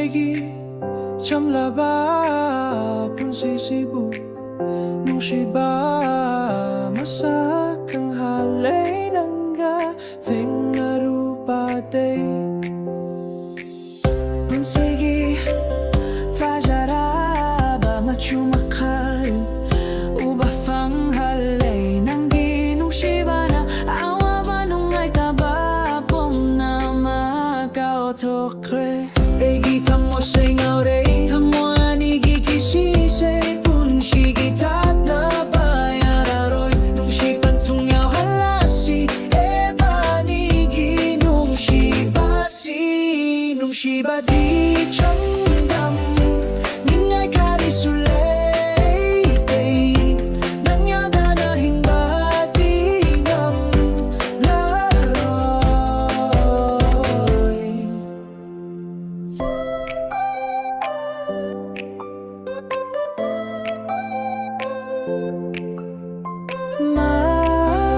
Punsaigi chamlaba punsisibu Nungshiba masakang halay nangga Thing narupate Punsigi fajaraba machumakal Uba fang halay nanggi Nungshiba na awa ba nung ay taba Pom na makaotokre Egi tamo say ngaure Tamo anigi kisise Punshigi tat na bayararoy Nungshiban tungyaw halasi Ebanigi Nungshibasi Nungshibadi Chandam Ningay karisulay Nanyada na hingbati Ngam laroy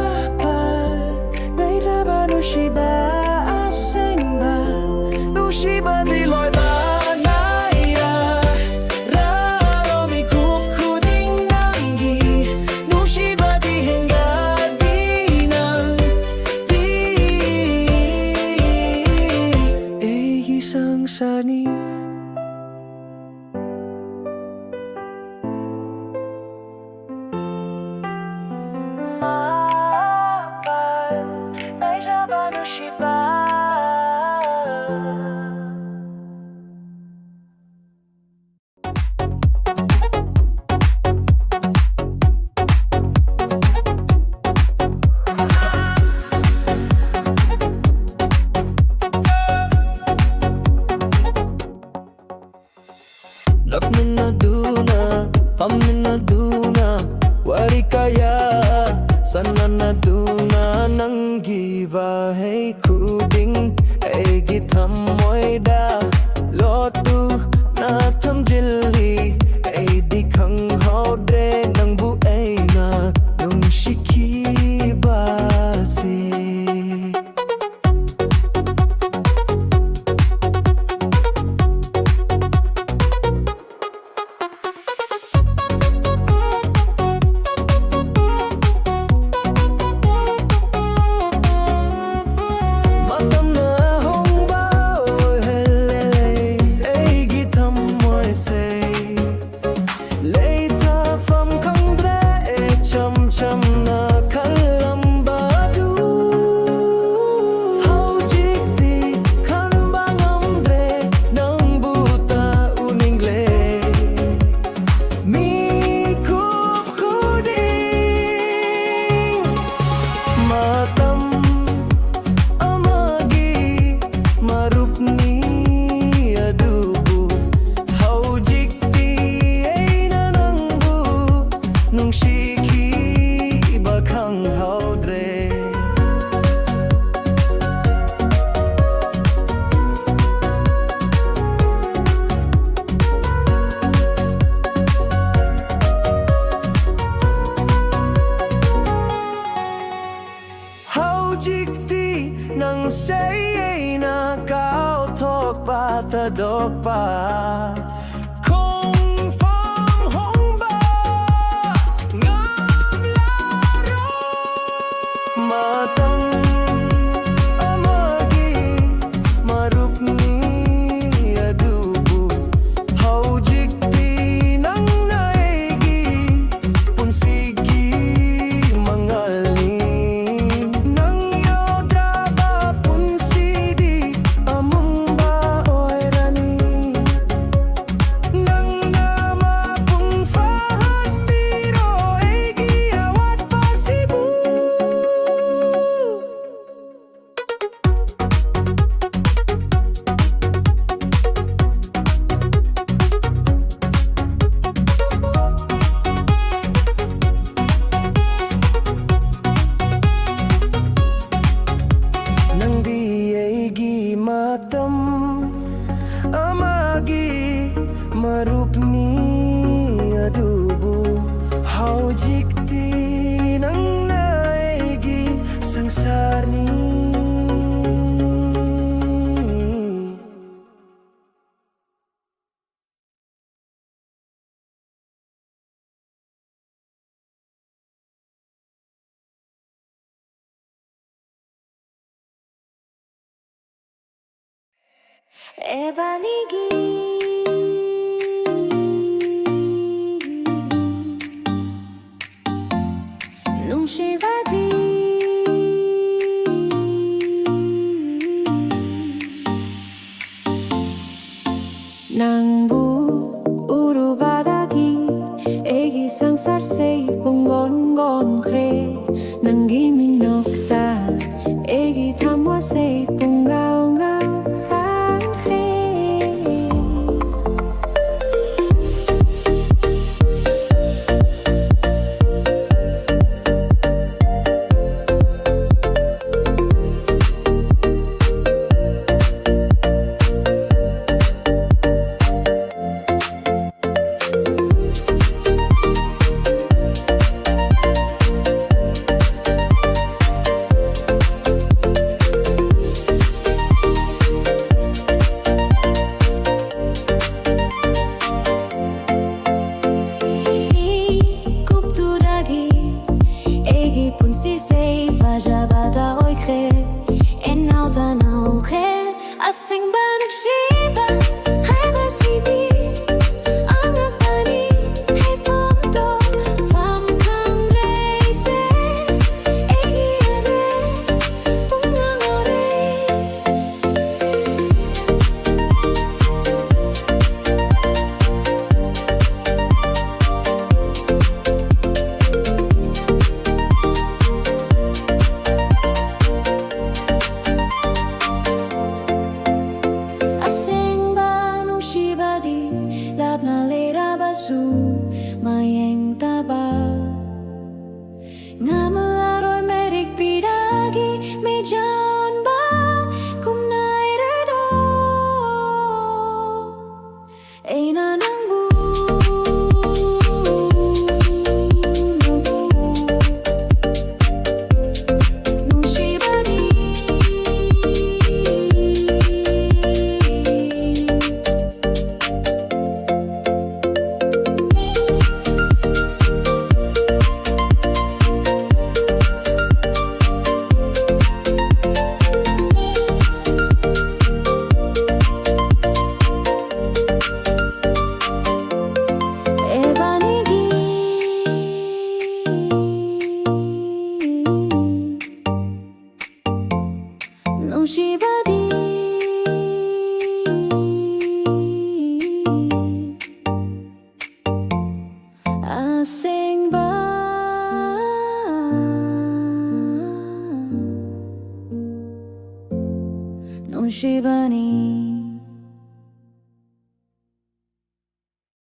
Mapal Naidraba Nungshiba Asenba Nungshibadi loy ba naira Raromi kukuding nanggi Nungshibadi hinggadi nang di Egi sang sani Mapal Naidraba Nungshiba Napminaduna, paminaduna Warikaya, sananaduna Nang giva hey kuding Ay githam moida Lotu na tamjili Ay di kang haudre Nang buay na Nung shikibasi Matam na hong bao helele Ay githam moy say Leita fam khang dre cham cham na kalambadu Hau jikti khan bangam dre nang buta uningle Mi kup kuding Matam Amagi Marup ni adubu Hau jikti ay nanangbu Nung shiki bakang haudre Hau jikti nang say na kao tok pa tadok pa Kong fam hong ba ngam laro Matang amagi marup ni adubu Hau jikti nang naigi punsigi mangaling Nang yodraba punsidi among baoy rani Nang nama pung fahan biro egi awat pasibu Nang diegi matam amagi marup ni adubu Hau jikti nang naigi sangsar ni Ebanigi Nungshibadi Nangbu uru badagi Egi sangsar say bungon gon kre Nangiming nokta Egi tamwa say bungaw ngaw Si say fajabada oikhe en alda nauche asing banuk shiba hai basidi angak bani hai pomto fam kang reise egi adre pungang ore Mayeng taba Ngamalaroy merik bidagi Mejan ba Kum nairado Eina nangbu Nungshibadi Nungshibadi Asing ba Nungshibadi